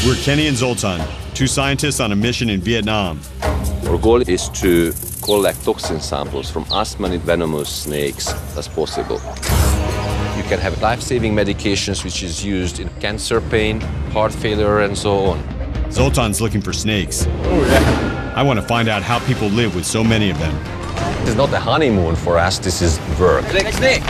We're Kenny and Zoltan, two scientists on a mission in Vietnam. Our goal is to collect toxin samples from as many venomous snakes as possible. You can have life-saving medications which is used in cancer pain, heart failure, and so on. Zoltan's looking for snakes. Oh, yeah. I want to find out how people live with so many of them. This is not a honeymoon for us, this is work. Snake.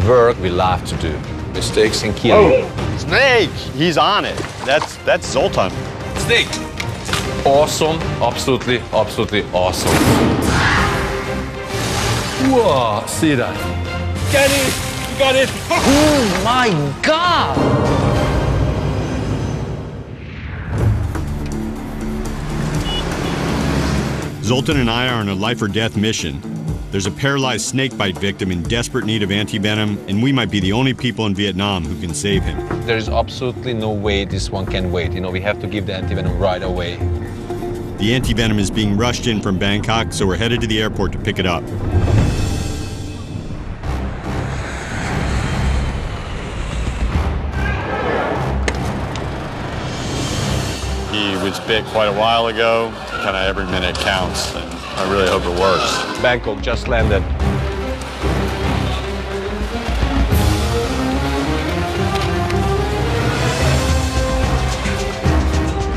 Work we love to do. Mistakes can kill you. Snake! He's on it. That's Zoltan. Snake! Awesome, absolutely awesome. Whoa, see that? Get it! You got it! Oh my God! Zoltan and I are on a life or death mission. There's a paralyzed snake bite victim in desperate need of antivenom, and we might be the only people in Vietnam who can save him. There's absolutely no way this one can wait. You know, we have to give the antivenom right away. The antivenom is being rushed in from Bangkok, so we're headed to the airport to pick it up. He was bit quite a while ago. Kind of every minute counts, and I really hope it works. Bangkok just landed.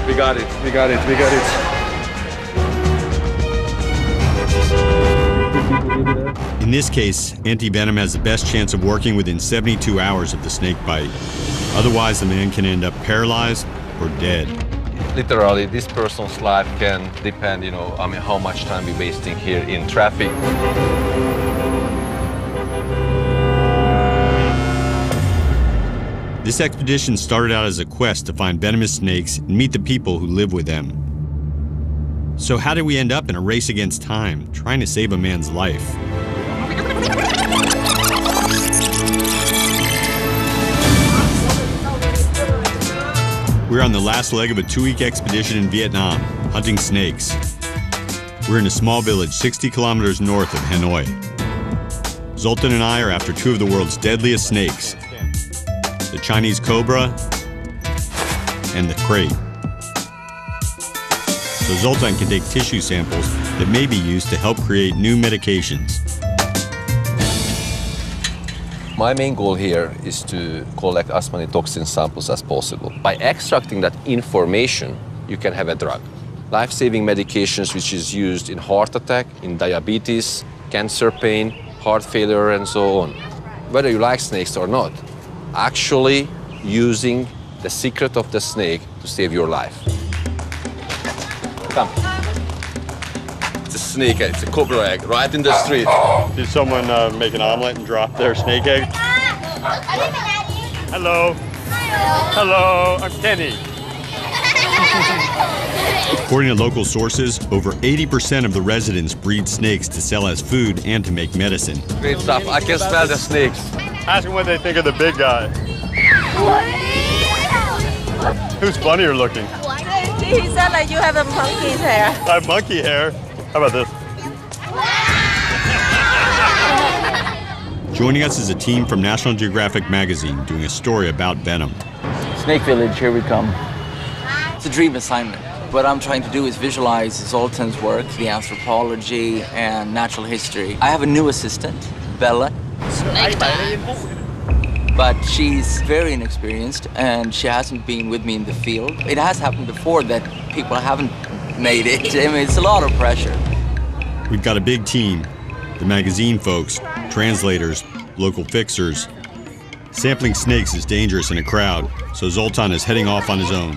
We got it. In this case, antivenom has the best chance of working within 72 hours of the snake bite. Otherwise, the man can end up paralyzed or dead. Literally, this person's life can depend, how much time we're wasting here in traffic. This expedition started out as a quest to find venomous snakes and meet the people who live with them. So how did we end up in a race against time, trying to save a man's life? We're on the last leg of a 2-week expedition in Vietnam, hunting snakes. We're in a small village 60 kilometers north of Hanoi. Zoltan and I are after two of the world's deadliest snakes, the Chinese cobra and the crate. So Zoltan can take tissue samples that may be used to help create new medications. My main goal here is to collect as many toxin samples as possible. By extracting that information, you can have a drug. Life-saving medications which is used in heart attack, in diabetes, cancer pain, heart failure, and so on. Whether you like snakes or not, actually using the secret of the snake to save your life. Come. It's a snake egg, it's a cobra egg, right in the street. Did someone make an omelet and drop their snake egg? Hello. Hello, I'm Kenny. According to local sources, over 80% of the residents breed snakes to sell as food and to make medicine. Great stuff. I can smell the snakes. Ask them what they think of the big guy. Who's funnier looking? He said like you have a monkey's hair. I have monkey hair. How about this? Joining us is a team from National Geographic magazine doing a story about venom. Snake Village, here we come. It's a dream assignment. What I'm trying to do is visualize Zoltan's work, the anthropology and natural history. I have a new assistant, Bella. But she's very inexperienced and she hasn't been with me in the field. It has happened before that people haven't made it. I mean, it's a lot of pressure. We've got a big team, the magazine folks, translators, local fixers. Sampling snakes is dangerous in a crowd, so Zoltan is heading off on his own.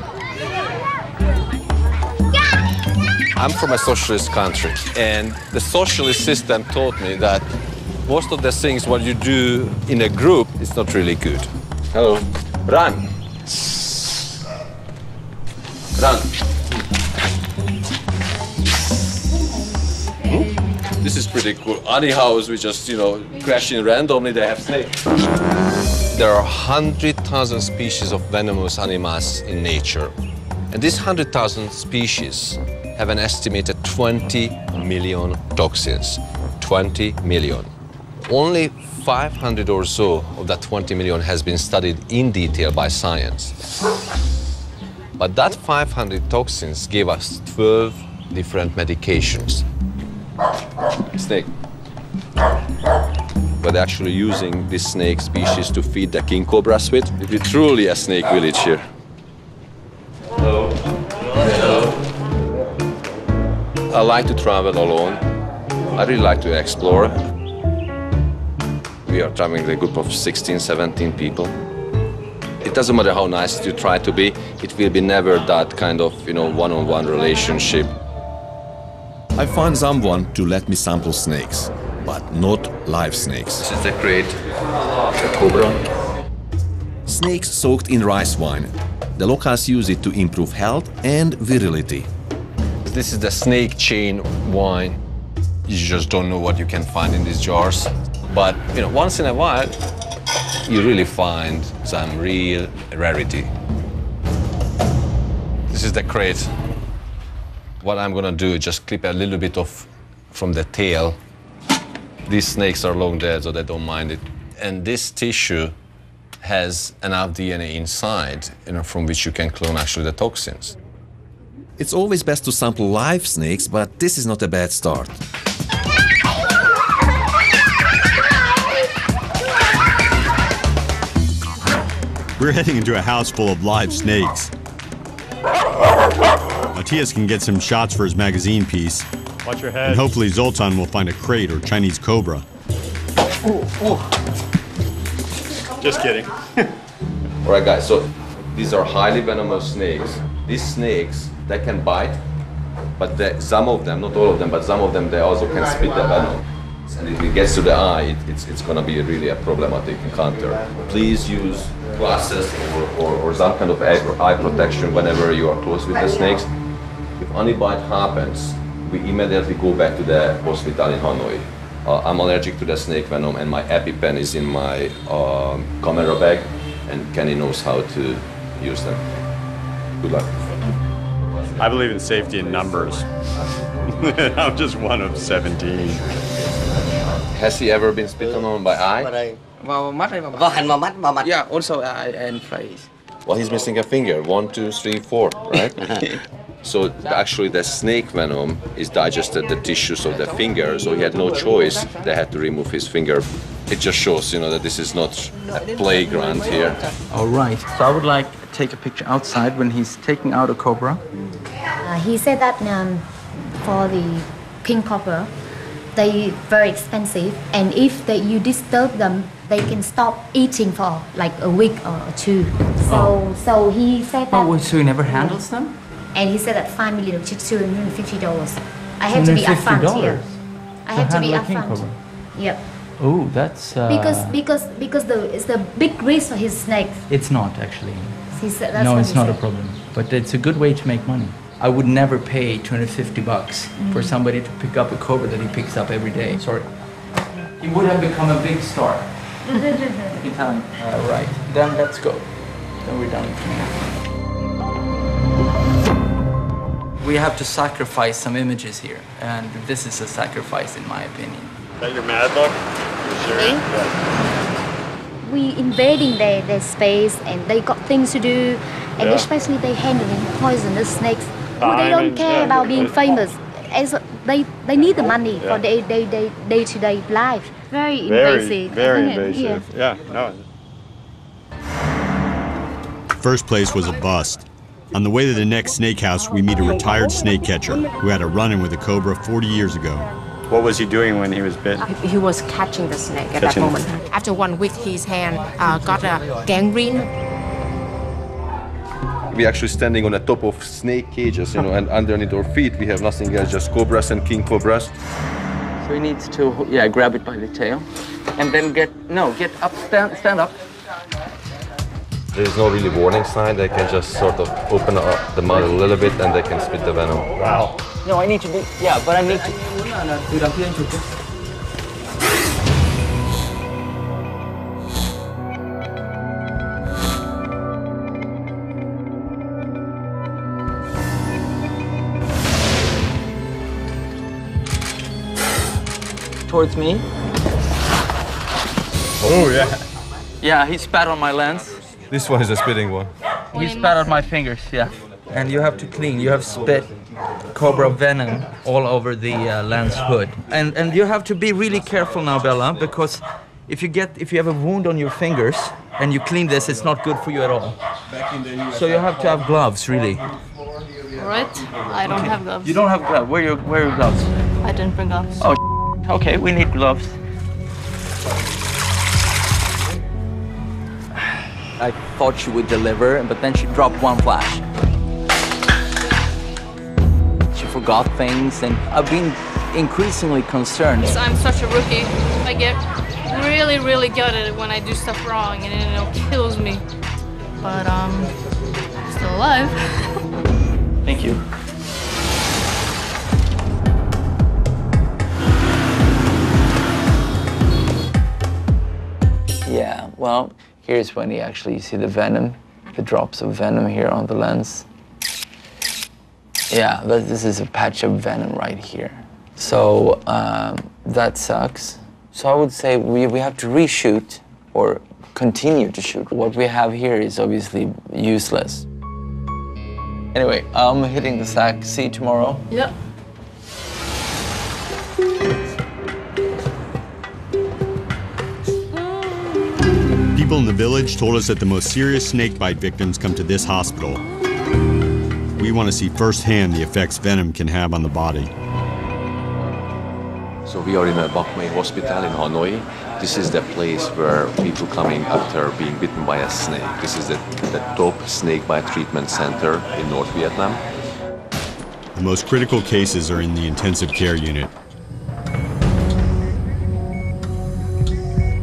I'm from a socialist country, and the socialist system taught me that most of the things what you do in a group is not really good. Hello. Run. Run. This is pretty cool. Any house we just, crash in randomly, they have snakes. There are 100,000 species of venomous animals in nature. And these 100,000 species have an estimated 20 million toxins. 20 million. Only 500 or so of that 20 million has been studied in detail by science. But that 500 toxins gave us 12 different medications. Snake. But actually using this snake species to feed the king cobras with. It is truly a snake village here. Hello. Hello. I like to travel alone. I really like to explore. We are traveling with a group of 16, 17 people. It doesn't matter how nice you try to be, it will be never that kind of, one-on-one relationship. I find someone to let me sample snakes, but not live snakes. This is the crate, the cobra. Snakes soaked in rice wine. The locals use it to improve health and virility. This is the snake chain wine. You just don't know what you can find in these jars. But, once in a while, you really find some real rarity. This is the crate. What I'm gonna do is just clip a little bit off from the tail. These snakes are long dead, so they don't mind it. And this tissue has enough DNA inside, from which you can clone actually the toxins. It's always best to sample live snakes, but this is not a bad start. We're heading into a house full of live snakes. Matthias can get some shots for his magazine piece. Watch your head. And hopefully Zoltan will find a crate or Chinese cobra. Just kidding. All right, guys, so these are highly venomous snakes. These snakes, they can bite, but some of them, not all of them, but some of them, they also can spit the venom. And if it gets to the eye, it's going to be really a problematic encounter. Please use glasses or some kind of eye protection whenever you are close with the snakes. If any bite happens, we immediately go back to the hospital in Hanoi. I'm allergic to the snake venom, and my EpiPen is in my camera bag, and Kenny knows how to use them. Good luck. I believe in safety in numbers. I'm just one of 17. Has he ever been spitten on by eye? Yeah, also and face. Well, he's missing a finger. 1, 2, 3, 4, right? So actually the snake venom is digested the tissues of the finger, so he had no choice. They had to remove his finger. It just shows, that this is not a playground here. All right. So I would like to take a picture outside when he's taking out a cobra. He said that for the king cobra, they very expensive, and if you disturb them, they can stop eating for like a week or two. So he said that. Oh, so he never handles them? And he said that $5 million to $250. I have to be upfront here. I have to be upfront. Yep. Oh, that's because it's the big risk for his snake. It's not actually. He said, that's no, what it's he not said. a problem. But it's a good way to make money. I would never pay $250 for somebody to pick up a cobra that he picks up every day. Sorry. He would have become a big star. Italian. All right. Then let's go. Then we're done. We have to sacrifice some images here, and this is a sacrifice in my opinion. Is that your mad look? You sure? Yeah. We invading their space, and they got things to do, and especially they handling poisonous snakes. They don't care about being famous. As they need the money for their day-to-day life. Very invasive. Very invasive. Yeah. No. First place was a bust. On the way to the next snake house, we meet a retired snake catcher who had a run-in with a cobra 40 years ago. What was he doing when he was bit? He was catching the snake at that moment. After 1 week, his hand got a gangrene. We're actually standing on the top of snake cages, and underneath our feet we have nothing else, just cobras and king cobras. So he needs to, grab it by the tail, and then get up, stand up. There is no really warning sign. They can just sort of open up the mouth a little bit and they can spit the venom. Wow. No, I need to be, but I need to. Towards me. Oh, yeah. Yeah, he spat on my lens. This one is a spitting one. He spat on my fingers, yeah. and you have to clean. You have spit cobra venom all over the lens hood. And you have to be really careful now, Bella, because if you have a wound on your fingers and you clean this, it's not good for you at all. So you have to have gloves, really. All right, I don't have gloves. You don't have gloves. Where are your gloves? I didn't bring gloves. Oh, okay, we need gloves. I thought she would deliver, but then she dropped one flash. She forgot things, and I've been increasingly concerned. I'm such a rookie. I get really, really gutted when I do stuff wrong, and it kills me. But still alive. Thank you. Yeah, well, here's when you actually see the venom, the drops of venom here on the lens. Yeah, this is a patch of venom right here. So that sucks. So I would say we have to reshoot or continue to shoot. What we have here is obviously useless. Anyway, I'm hitting the sack. See you tomorrow. Yep. People in the village told us that the most serious snakebite victims come to this hospital. We want to see firsthand the effects venom can have on the body. So we are in a Bach Mai hospital in Hanoi. This is the place where people coming after being bitten by a snake. This is the top snakebite treatment center in North Vietnam. The most critical cases are in the intensive care unit.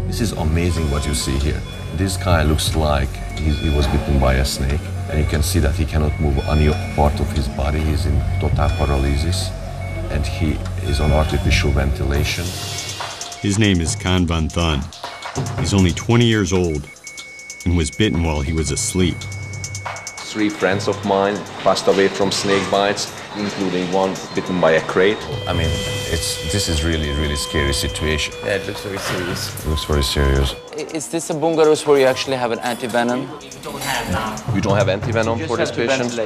This is amazing what you see here. This guy looks like he was bitten by a snake, and you can see that he cannot move any part of his body. He's in total paralysis, and he is on artificial ventilation. His name is Can Van Thun. He's only 20 years old and was bitten while he was asleep. 3 friends of mine passed away from snake bites, including one bitten by a crate. I mean, this is really scary situation. Yeah, it looks very serious. It looks very serious. Is this a bungalows where you actually have an anti-venom? You don't have anti-venom for this patient?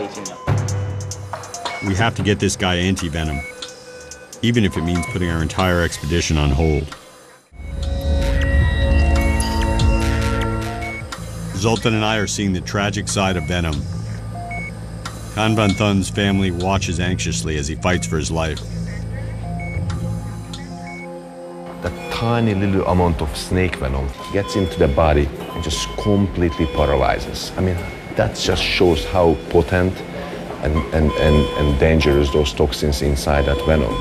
We have to get this guy anti-venom, even if it means putting our entire expedition on hold. Zoltan and I are seeing the tragic side of venom. Can Van Thun's family watches anxiously as he fights for his life. That tiny little amount of snake venom gets into the body and just completely paralyzes. I mean, that just shows how potent and dangerous those toxins inside that venom.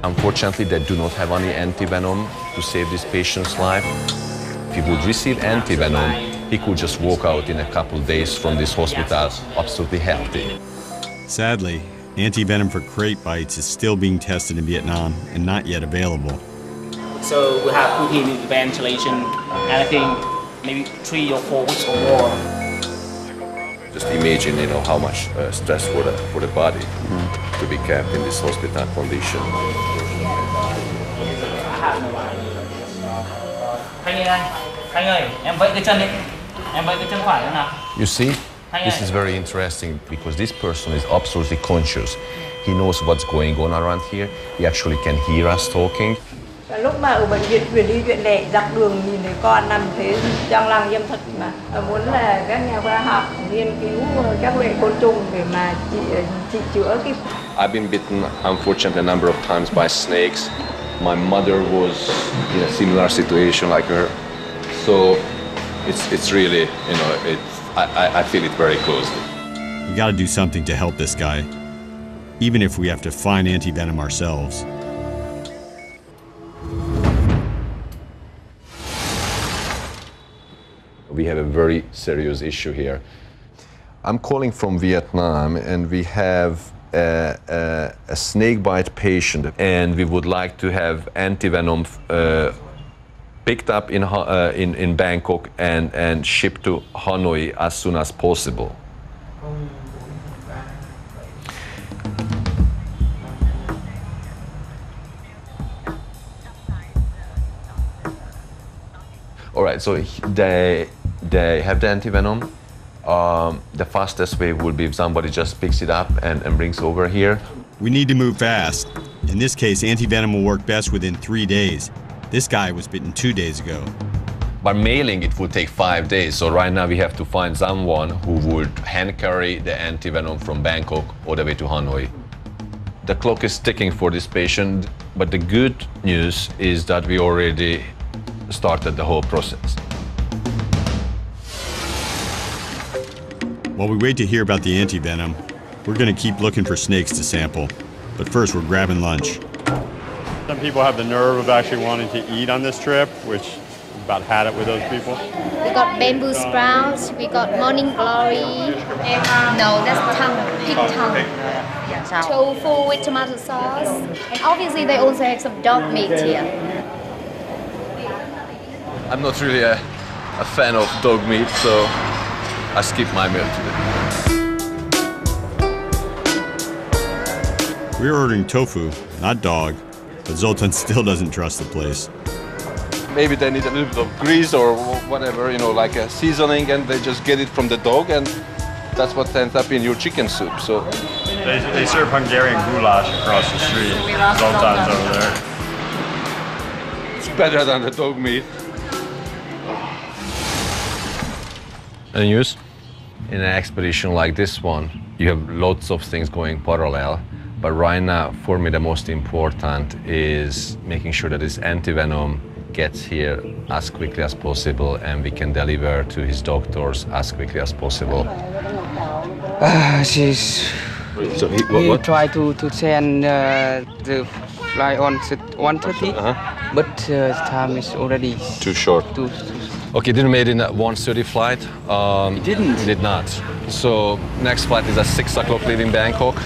Unfortunately, they do not have any anti-venom to save this patient's life. If he would receive anti-venom, he could just walk out in a couple days from this hospital absolutely healthy. Sadly, anti-venom for crate bites is still being tested in Vietnam and not yet available. So we have put him in ventilation, and I think maybe 3 or 4 weeks or more. Just imagine, how much stress for the body to be kept in this hospital condition. You see, this is very interesting because this person is absolutely conscious. He knows what's going on around here. He actually can hear us talking. Lúc mà ở bệnh viện chuyển đi viện lệ, dọc đường nhìn thấy con nằm thế trong lăng yêm thật mà muốn là các nhà khoa học nghiên cứu các loại côn trùng để mà trị chữa cái. I've been bitten, unfortunately, a number of times by snakes. My mother was in a similar situation like her, so it's really, I feel it very closely. We got to do something to help this guy, even if we have to find anti-venom ourselves. We have a very serious issue here. I'm calling from Vietnam, and we have a snakebite patient, and we would like to have anti-venom picked up in Bangkok and shipped to Hanoi as soon as possible. All right, so they have the anti-venom. The fastest way would be if somebody just picks it up and brings over here. We need to move fast. In this case, antivenom will work best within 3 days. This guy was bitten 2 days ago. By mailing, it would take 5 days. So right now we have to find someone who would hand carry the antivenom from Bangkok all the way to Hanoi. The clock is ticking for this patient, but the good news is that we already started the whole process. While we wait to hear about the antivenom, we're going to keep looking for snakes to sample. But first, we're grabbing lunch. Some people have the nerve of actually wanting to eat on this trip, which about had it with those people. We got bamboo sprouts, we got morning glory. No, that's tongue, pig tongue. Tofu with tomato sauce. And obviously they also have some dog meat here. I'm not really a fan of dog meat, so I skipped my meal today. We're ordering tofu, not dog, but Zoltan still doesn't trust the place. Maybe they need a little bit of grease or whatever, you know, like a seasoning, and they just get it from the dog, and that's what ends up in your chicken soup. So They serve Hungarian goulash across the street. Zoltan's over there. It's better than the dog meat. Any news? In an expedition like this one, you have lots of things going parallel. But right now, for me, the most important is making sure that this antivenom gets here as quickly as possible and we can deliver to his doctors as quickly as possible. So he tried to send the flight on 1:30, but time is already too short. Okay, didn't make it in that 1:30 flight. He didn't. He did not. So next flight is at 6 o'clock leaving Bangkok.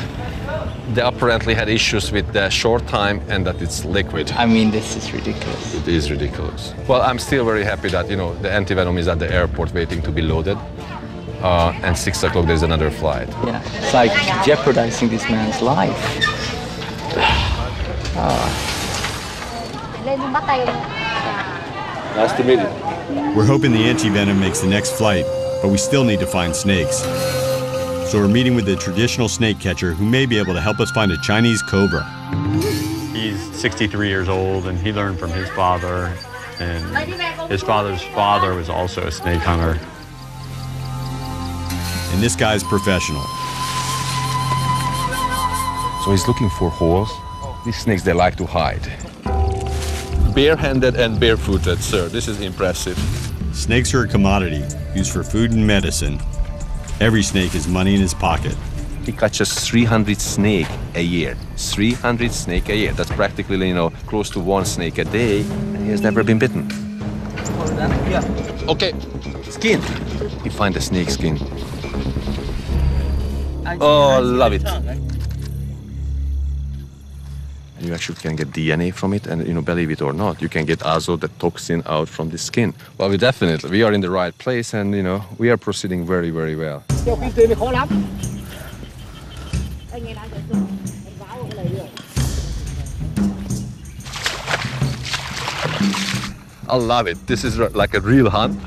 They apparently had issues with the short time and that it's liquid. I mean, this is ridiculous. It is ridiculous. Well, I'm still very happy that, you know, the antivenom is at the airport waiting to be loaded. And 6 o'clock there's another flight. Yeah, it's like jeopardizing this man's life. Nice to meet you. We're hoping the antivenom makes the next flight, but we still need to find snakes. So we're meeting with a traditional snake catcher who may be able to help us find a Chinese cobra. He's 63 years old, and he learned from his father, and his father's father was also a snake hunter. And this guy's professional. So he's looking for holes. These snakes, they like to hide. Barehanded and barefooted, sir. This is impressive. Snakes are a commodity used for food and medicine. Every snake has money in his pocket. He catches 300 snake a year. 300 snake a year. That's practically, you know, close to 1 snake a day, and he has never been bitten. Okay, skin. You find the snake skin. Oh, love it. And you actually can get DNA from it, and, you know, believe it or not, you can get azo, the toxin, out from the skin. Well, we are in the right place, and, you know, we are proceeding very, very well. I love it. This is like a real hunt.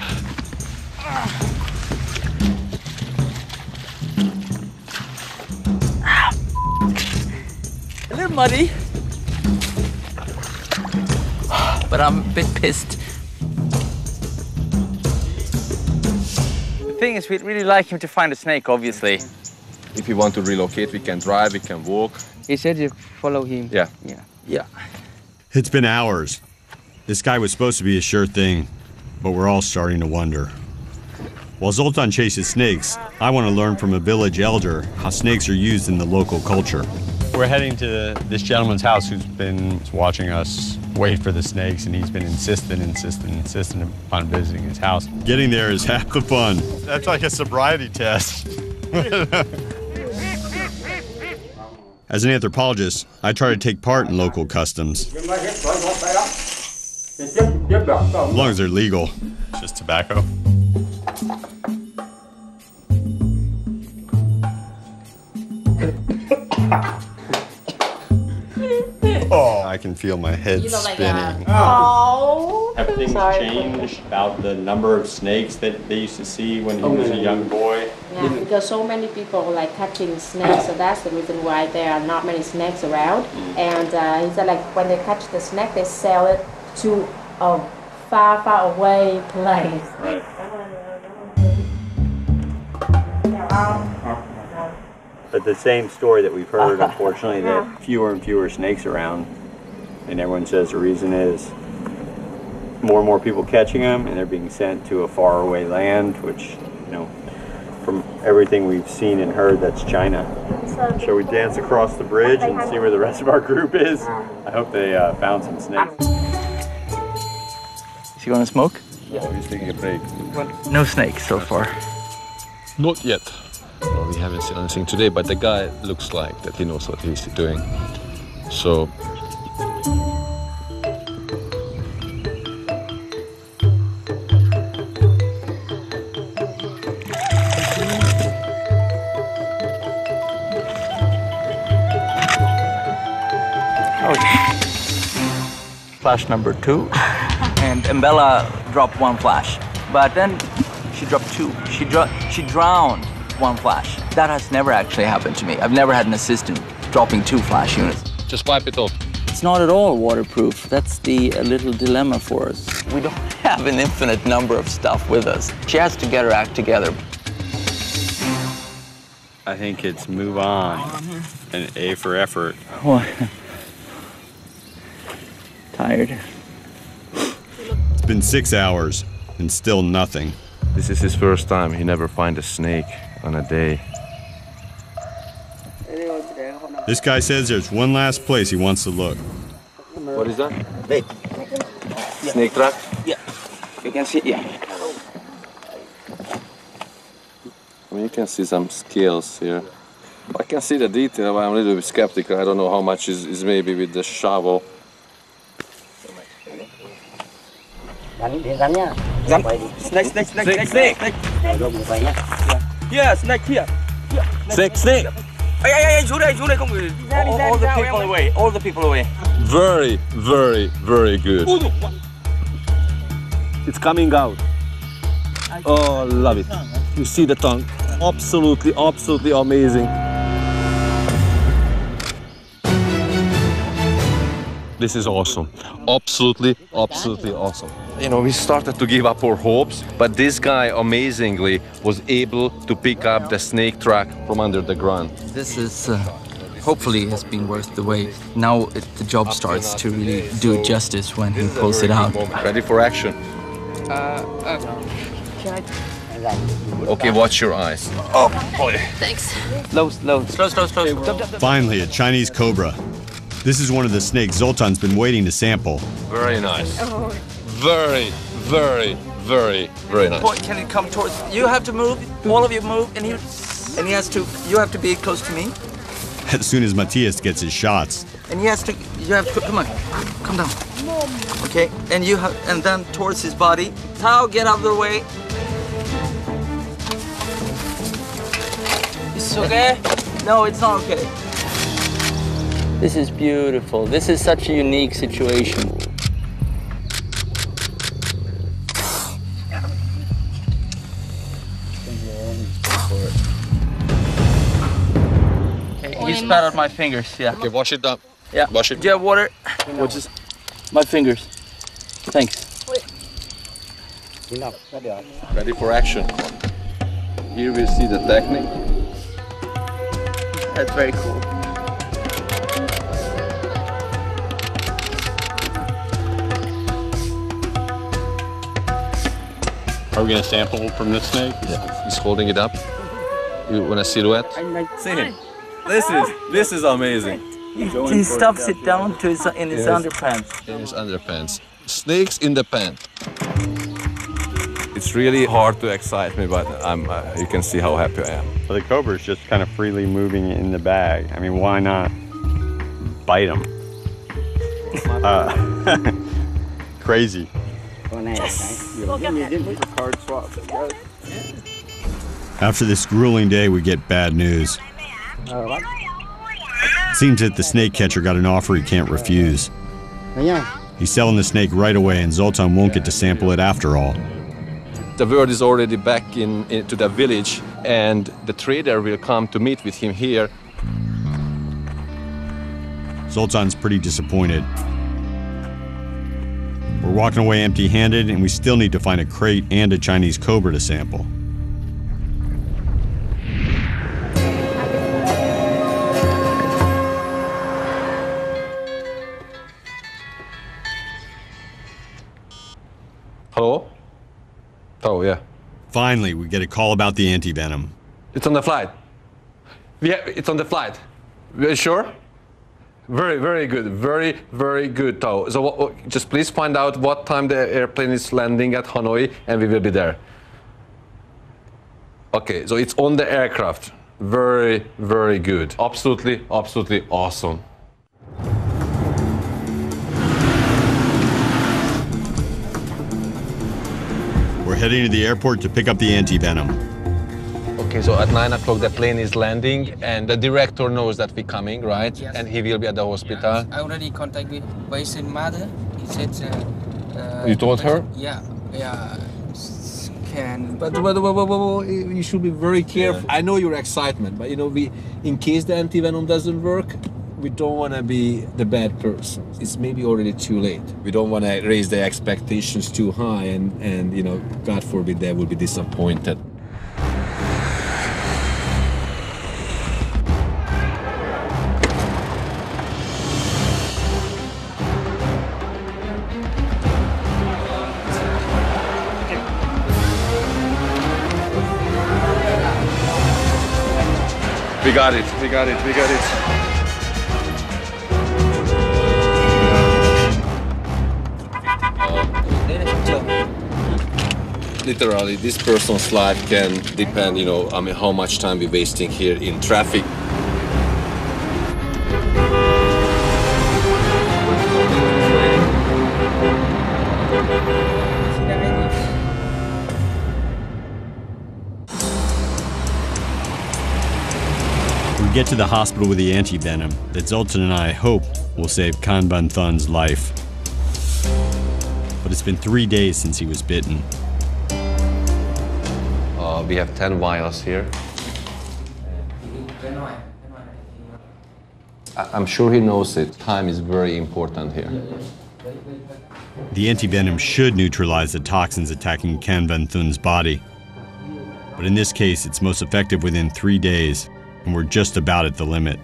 A little muddy, but I'm a bit pissed. The thing is, we'd really like him to find a snake, obviously. If you want to relocate, we can drive, we can walk. He said you follow him. Yeah. Yeah. It's been hours. This guy was supposed to be a sure thing, but we're all starting to wonder. While Zoltan chases snakes, I want to learn from a village elder how snakes are used in the local culture. We're heading to this gentleman's house who's been watching us wait for the snakes, and he's been insistent upon visiting his house. Getting there is half the fun. That's like a sobriety test. As an anthropologist, I try to take part in local customs, as long as they're legal. It's just tobacco. Oh, I can feel my head spinning. Oh, Everything's changed about the number of snakes that they used to see when he was a young boy. Yeah, because so many people like catching snakes, so that's the reason why there are not many snakes around. And he said like when they catch the snake, they sell it to a far, far away place. Right. But the same story that we've heard, unfortunately, that fewer and fewer snakes around, and everyone says the reason is more and more people catching them, and they're being sent to a faraway land, which, you know, from everything we've seen and heard, that's China. Shall we dance across the bridge and see where the rest of our group is? I hope they found some snakes. Is he gonna smoke? Yeah, he's taking a break. No snakes so far. Not yet. Well, we haven't seen anything today, but the guy looks like that he knows what he's doing. So. Flash number 2, and Mbella dropped 1 flash, but then she dropped 2. She drowned 1 flash. That has never actually happened to me. I've never had an assistant dropping 2 flash units. Just wipe it off. It's not at all waterproof. That's the little dilemma for us. We don't have an infinite number of stuff with us. She has to get her act together. I think it's move on and A for effort. What? Tired. It's been 6 hours and still nothing. This is his first time. He never find a snake on a day. This guy says there's one last place he wants to look. What is that? Snake trap? Yeah. You can see, yeah. I mean, you can see some scales here. I can see the detail, but I'm a little bit skeptical. I don't know how much is maybe with the shovel. Snake. Yeah, snake here. Snake. All the people away. All the people away. Very, very, very good. It's coming out. Oh, love it. You see the tongue. Absolutely, absolutely amazing. This is awesome. Absolutely, absolutely awesome. You know, we started to give up our hopes, but this guy amazingly was able to pick up the snake track from under the ground. This is hopefully has been worth the wait. Now the job starts to really do it justice when he pulls it out. Ready for action. Okay, watch your eyes. Oh boy. Thanks. Slow. Finally, a Chinese cobra. This is one of the snakes Zoltan's been waiting to sample. Very nice. Very, very, very, very nice. Boy, can he come towards? You have to move. All of you move, and he has to. You have to be close to me. As soon as Matthias gets his shots. And he has to. You have to. Come on, come down. Okay, and you have, and then towards his body. Tao, get out of the way. It's okay. No, it's not okay. This is beautiful. This is such a unique situation. Okay, you spat out my fingers, yeah. Okay, wash it up. Yeah. Wash it. Do you have water? What's this? My fingers. Thanks. Ready for action. Here we see the technique. That's very cool. Are we going to sample from this snake? Yeah. He's holding it up. You want a silhouette? See him. This is amazing. He stuffs it down to his underpants. In his underpants. Snakes in the pen. It's really hard to excite me, but you can see how happy I am. Well, the cobra is just kind of freely moving in the bag. I mean, why not bite him? Crazy. After this grueling day, we get bad news. Seems that the snake catcher got an offer he can't refuse. He's selling the snake right away, and Zoltan won't get to sample it after all. The word is already back into the village, and the trader will come to meet with him here. Zoltan's pretty disappointed. We're walking away empty-handed, and we still need to find a crate and a Chinese cobra to sample. Hello? Oh, yeah. Finally, we get a call about the antivenom. It's on the flight. Yeah, it's on the flight. Are sure? Very, very good. Very, very good, Tao. So just please find out what time the airplane is landing at Hanoi, and we will be there. Okay, so it's on the aircraft. Very, very good. Absolutely, absolutely awesome. We're heading to the airport to pick up the antivenom. Okay, so at 9 o'clock the plane is landing, and the director knows that we're coming, right? Yes. And he will be at the hospital. Yes. I already contacted with patient mother. He said. You told her? Yeah. Can. But you should be very careful. Yeah. I know your excitement, but you know, in case the antivenom doesn't work, we don't want to be the bad person. It's maybe already too late. We don't want to raise the expectations too high, and you know, God forbid, they will be disappointed. We got it. Literally, this person's life can depend, you know, how much time we're wasting here in traffic. We get to the hospital with the antivenom that Zoltan and I hope will save Can Van Thun's life. But it's been 3 days since he was bitten. We have 10 vials here. I'm sure he knows it. Time is very important here. The antivenom should neutralize the toxins attacking Can Van Thun's body. But in this case, it's most effective within 3 days, and we're just about at the limit.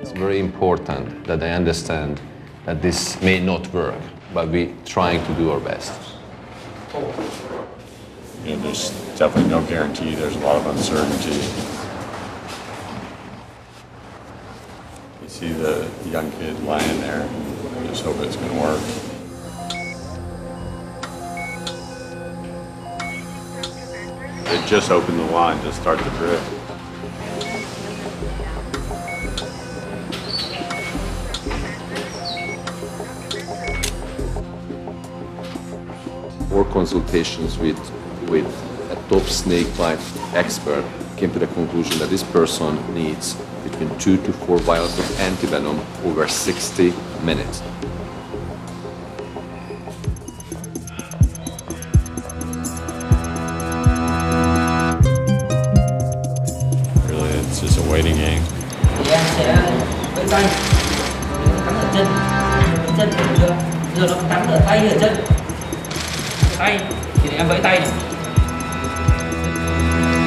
It's very important that they understand that this may not work, but we're trying to do our best. You know, there's definitely no guarantee. There's a lot of uncertainty. You see the young kid lying there. I just hope it's going to work. It just opened the line, just start the drip. More consultations with a top snake bite expert came to the conclusion that this person needs between 2 to 4 vials of antivenom over 60 minutes. Really, it's just a waiting game. Tay thì để em vẫy tay này.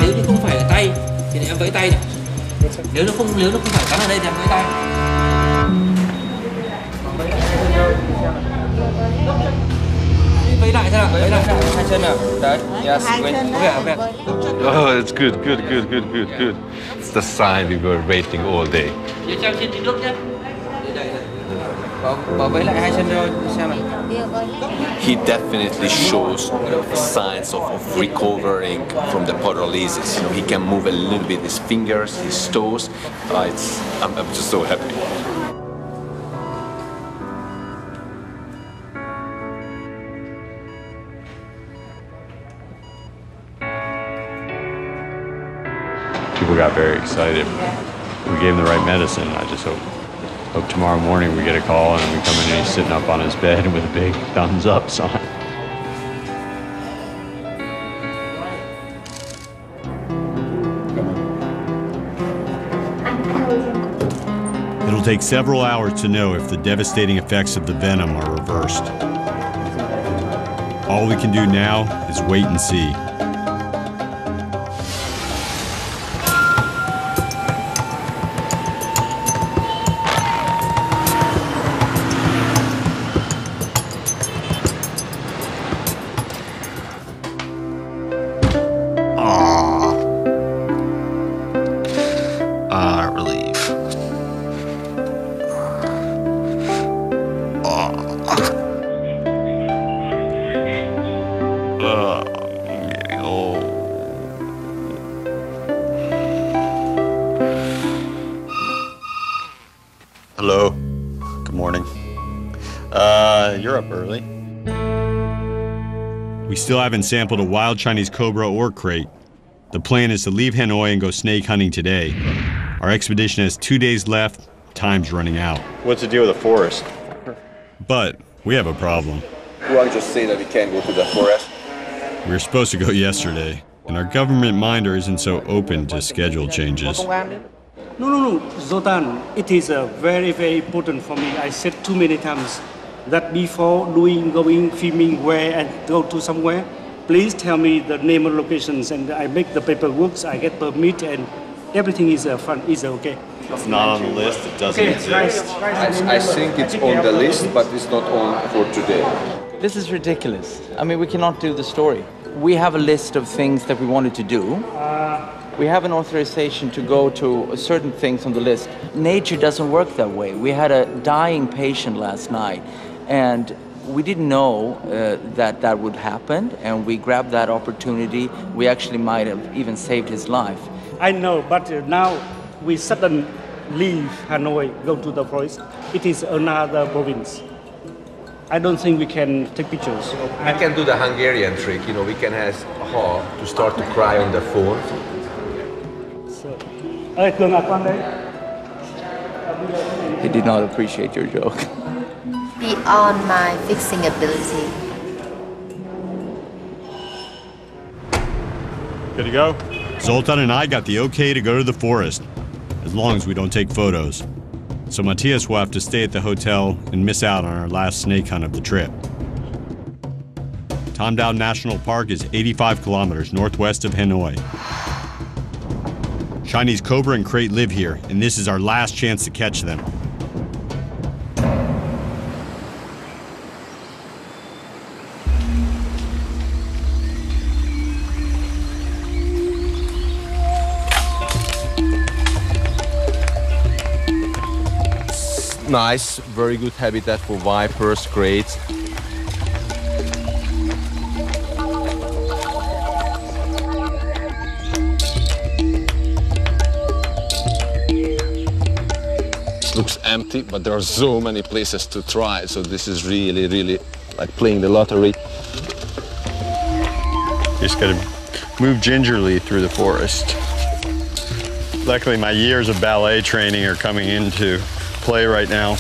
Nếu như không phải là tay thì để em vẫy tay này. Nếu nó không phải cắn ở đây thì em vẫy tay. Vẫy lại xem nào, vẫy lại hai chân nào. Đấy. Yes. Okay. Oh, it's good. It's the sign we were waiting all day. Dưới treo trên trước nhé. Bỏ vẫy lại hai chân thôi xem nào. He definitely shows signs of recovering from the paralysis. You know, he can move a little bit his fingers, his toes. I'm just so happy. People got very excited. We gave them the right medicine. I just hope Hope tomorrow morning we get a call and we come in and he's sitting up on his bed with a big thumbs up sign. It'll take several hours to know if the devastating effects of the venom are reversed. All we can do now is wait and see. Hello. Good morning. You're up early. We still haven't sampled a wild Chinese cobra or crate. The plan is to leave Hanoi and go snake hunting today. Our expedition has 2 days left. Time's running out. What's the deal with the forest? But we have a problem. Why just say that we can't go to the forest? We were supposed to go yesterday, and our government minder isn't so open to schedule changes. No, Zoltan, it is very, very important for me. I said too many times that before going, filming where and go to somewhere, please tell me the name and locations and I make the paperwork, I get permit and everything is okay. It's not on the list, it doesn't exist. I think it's on the list, but it's not on for today. This is ridiculous. I mean, we cannot do the story. We have a list of things that we wanted to do. We have an authorization to go to certain things on the list. Nature doesn't work that way. We had a dying patient last night, and we didn't know that would happen, and we grabbed that opportunity. We actually might have even saved his life. I know, but now we suddenly leave Hanoi, go to the forest. It is another province. I don't think we can take pictures. I can do the Hungarian trick. You know, we can ask her to start to cry on the phone. He did not appreciate your joke. Beyond my fixing ability. Good to go? Zoltan and I got the okay to go to the forest, as long as we don't take photos. So Matthias will have to stay at the hotel and miss out on our last snake hunt of the trip. Tam Dao National Park is 85 kilometers northwest of Hanoi. Chinese cobra and crate live here, and this is our last chance to catch them. Nice, very good habitat for vipers, crates. Looks empty, but there are so many places to try. So this is really, really like playing the lottery. You just gotta move gingerly through the forest. Luckily, my years of ballet training are coming into play right now.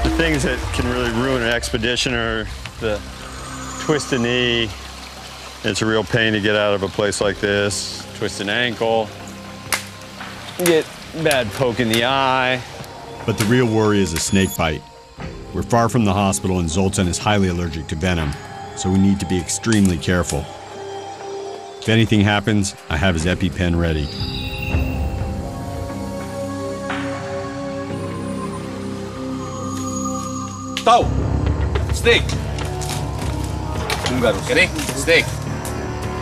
The things that can really ruin an expedition are the twist a knee. It's a real pain to get out of a place like this. Twist an ankle. Get bad poke in the eye. But the real worry is a snake bite. We're far from the hospital and Zoltan is highly allergic to venom, so we need to be extremely careful. If anything happens, I have his EpiPen ready. Tau! Snake! Ready? Snake.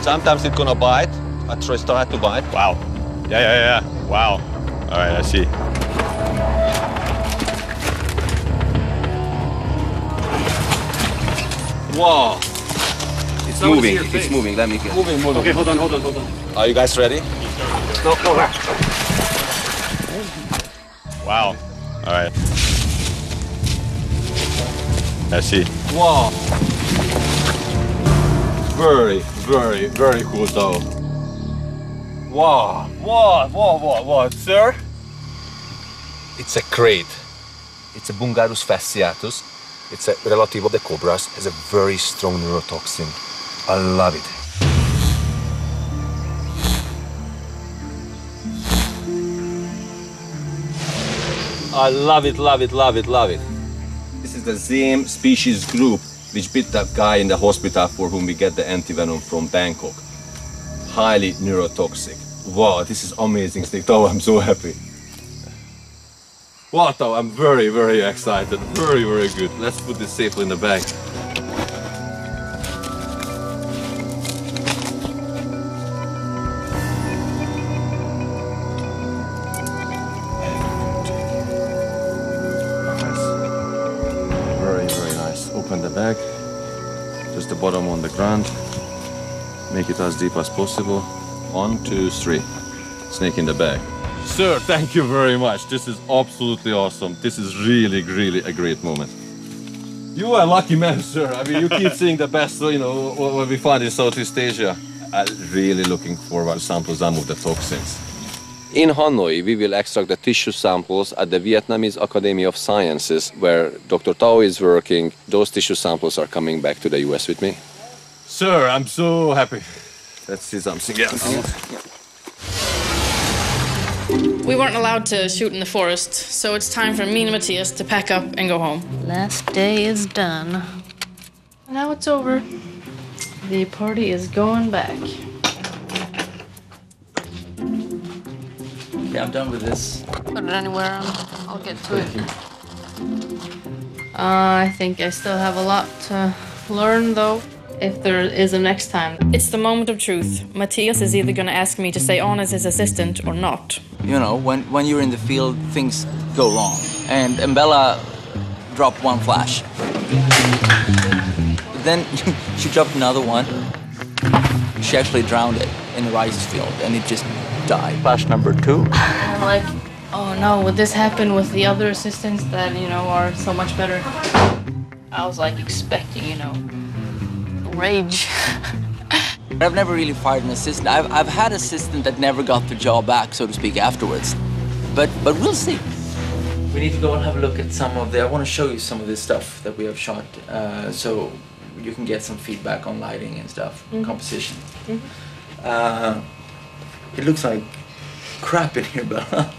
Sometimes it's gonna bite. I start to bite. Wow. Yeah. Wow. All right, I see. Wow. It's moving. It's moving. Let me get. Moving. Okay, hold on. Are you guys ready? No. Wow. All right. I see. Wow. Very, very, very cool though. Wow, sir. It's a crate. It's a Bungarus fasciatus. It's a relative of the cobras. It has a very strong neurotoxin. I love it. I love it, love it, love it, love it. This is the same species group which bit that guy in the hospital for whom we get the antivenom from Bangkok. Highly neurotoxic. Wow, this is amazing snake. Oh, I'm so happy. Wow, I'm very, very excited. Very, very good. Let's put this safely in the bag. Very, very nice. Open the bag. Just the bottom on the ground. Make it as deep as possible. 1, 2, 3. Snake in the bag. Sir, thank you very much. This is absolutely awesome. This is really, really a great moment. You are a lucky man, sir. I mean, you keep seeing the best, you know, what we find in Southeast Asia. I'm really looking forward to sample some of the toxins. In Hanoi, we will extract the tissue samples at the Vietnamese Academy of Sciences, where Dr. Tao is working. Those tissue samples are coming back to the US with me. Sir, I'm so happy. Let's see something else. We weren't allowed to shoot in the forest, so it's time for me and Matthias to pack up and go home. Last day is done. Now it's over. The party is going back. Okay, I'm done with this. Put it anywhere, I'll get to it. I think I still have a lot to learn, though. If there is a next time. It's the moment of truth. Matthias is either going to ask me to stay on as his assistant or not. You know, when you're in the field, things go wrong. And Bella dropped one flash. Then she dropped another one. She actually drowned it in the rice field, and it just died. Flash number 2. And I'm like, oh no, would this happen with the other assistants that, you know, are so much better? I was like expecting, you know, rage. I've never really fired an assistant. I've had assistant that never got the job back, so to speak, afterwards. But we'll see. We need to go and have a look at some of the... I want to show you some of this stuff that we have shot, so you can get some feedback on lighting and stuff, composition. It looks like crap in here, Bella.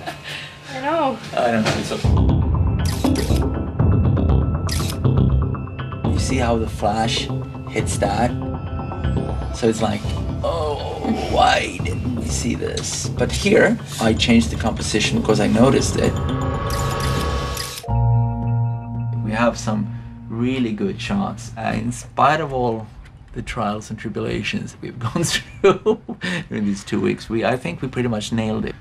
I know. I don't know. It's okay. You see how the flash hits that? So it's like, oh, why didn't we see this? But here, I changed the composition because I noticed it. We have some really good shots, in spite of all the trials and tribulations we've gone through in these 2 weeks. I think we pretty much nailed it.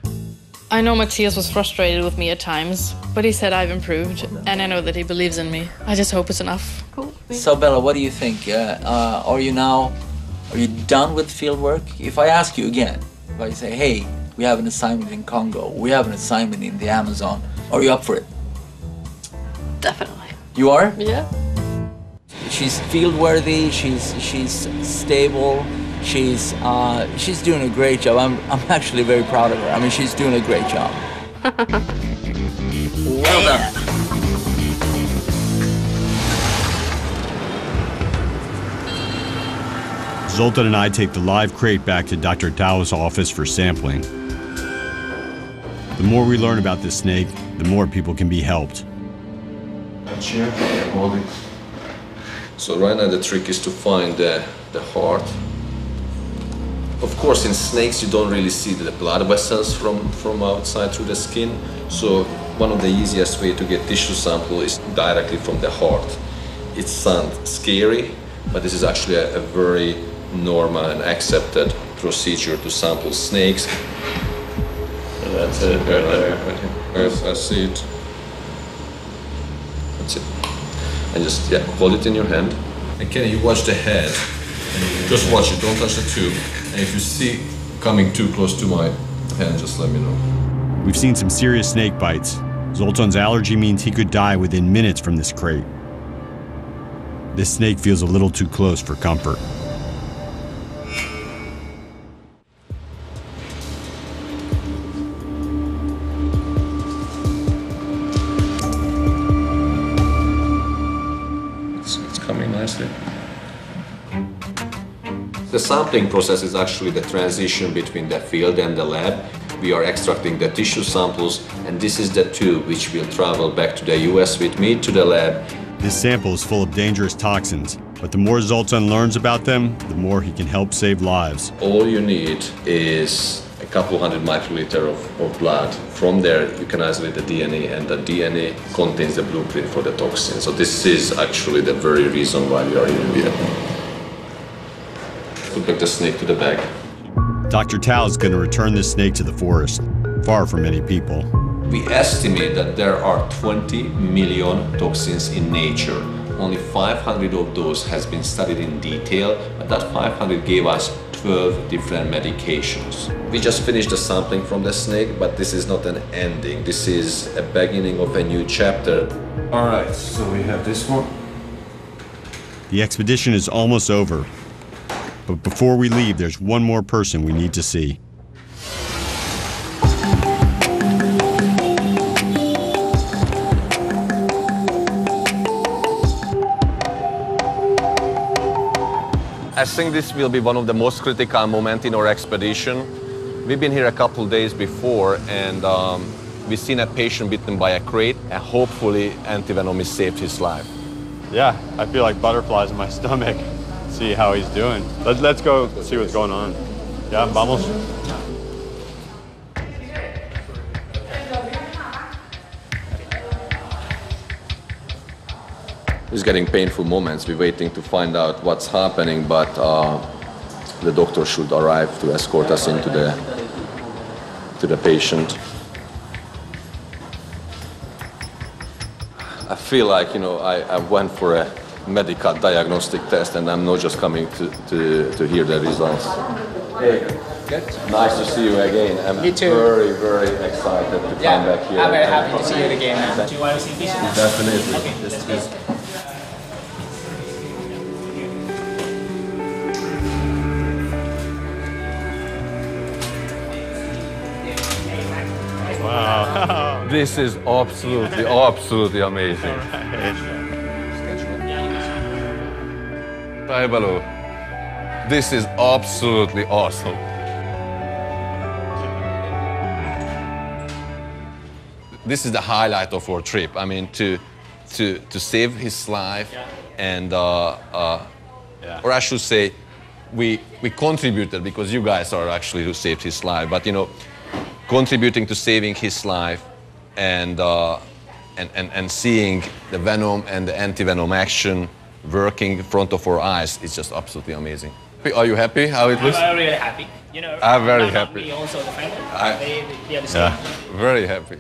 I know Matthias was frustrated with me at times, but he said I've improved, and I know that he believes in me. I just hope it's enough. Cool. So Bella, what do you think? Are you done with field work? If I ask you again, if I say, hey, we have an assignment in Congo, we have an assignment in the Amazon, are you up for it? Definitely. You are? Yeah. She's field worthy, she's stable, she's doing a great job. I'm actually very proud of her. I mean, she's doing a great job. Well done. Zoltan and I take the live crate back to Dr. Tao's office for sampling. The more we learn about this snake, the more people can be helped. Here, hold it. So right now the trick is to find the heart. Of course, in snakes you don't really see the blood vessels from outside through the skin. So one of the easiest way to get tissue sample is directly from the heart. It sounds scary, but this is actually a very normal and accepted procedure to sample snakes. So that's it right there. I see it. That's it. And just hold it in your hand. And Kenny, you watch the head. Just watch it, don't touch the tube. And if you see coming too close to my hand, just let me know. We've seen some serious snake bites. Zoltan's allergy means he could die within minutes from this crate. This snake feels a little too close for comfort. The sampling process is actually the transition between the field and the lab. We are extracting the tissue samples, and this is the tube which will travel back to the US with me to the lab. This sample is full of dangerous toxins, but the more Zoltan learns about them, the more he can help save lives. All you need is a couple hundred microliter of blood. From there, you can isolate the DNA, and the DNA contains the blueprint for the toxin. So this is actually the very reason why we are here in Vietnam. Put back the snake to the bag. Dr. Tao is going to return this snake to the forest, far from many people. We estimate that there are 20 million toxins in nature. Only 500 of those has been studied in detail, but that 500 gave us 12 different medications. We just finished the sampling from the snake, but this is not an ending. This is a beginning of a new chapter. All right, so we have this one. The expedition is almost over. But before we leave, there's one more person we need to see. I think this will be one of the most critical moments in our expedition. We've been here a couple days before, and we've seen a patient bitten by a crate, and hopefully antivenom has saved his life. Yeah, I feel like butterflies in my stomach. See how he's doing. Let's go see what's going on. Yeah, vamos. It's getting painful moments. We're waiting to find out what's happening, but the doctor should arrive to escort us into the patient. I feel like, you know, I went for a medical diagnostic test, and I'm not just coming to hear the results. Hey, good. Nice to see you again. I'm very, very excited to come back here. I'm very happy to see you again. Do you want to see this? Definitely. Okay. This is Wow. This is absolutely amazing. Hi, Balu. This is absolutely awesome. This is the highlight of our trip. I mean, to save his life, and or I should say, we contributed, because you guys are actually who saved his life. But you know, contributing to saving his life, and seeing the venom and the antivenom action working in front of our eyes is just absolutely amazing. Are you happy how it looks? I'm really happy. You know, I'm very happy. Me also, the family. They understand. Yeah, very happy.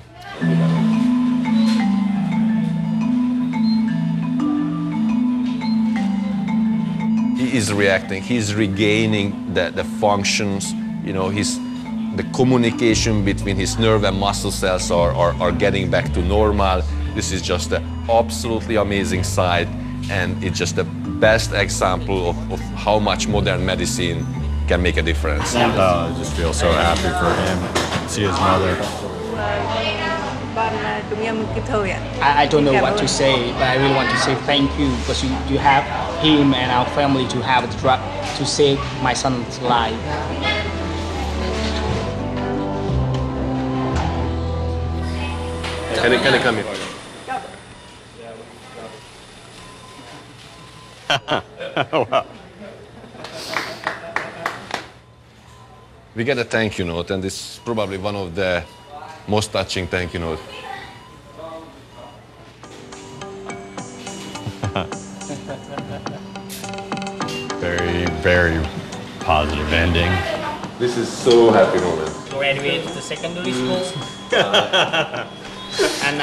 He is reacting. He's regaining the functions. You know, the communication between his nerve and muscle cells are getting back to normal. This is just an absolutely amazing sight, and it's just the best example of how much modern medicine can make a difference. I just feel so happy for him. See his mother. I don't know what to say, but I really want to say thank you, because you have him and our family to have a drug to save my son's life. Can I come here? Wow. We get a thank you note, and this is probably one of the most touching thank you notes. Very, very positive ending. This is so happy moment. Graduated to secondary school. And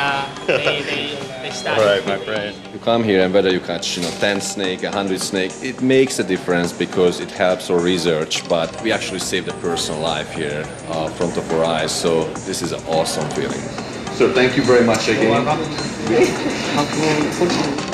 they started. All right, my friend. You come here, and whether you catch 10 snake, 100 snake, it makes a difference because it helps our research. But we actually saved a person's life here in front of our eyes. So this is an awesome feeling. So thank you very much again. You're welcome.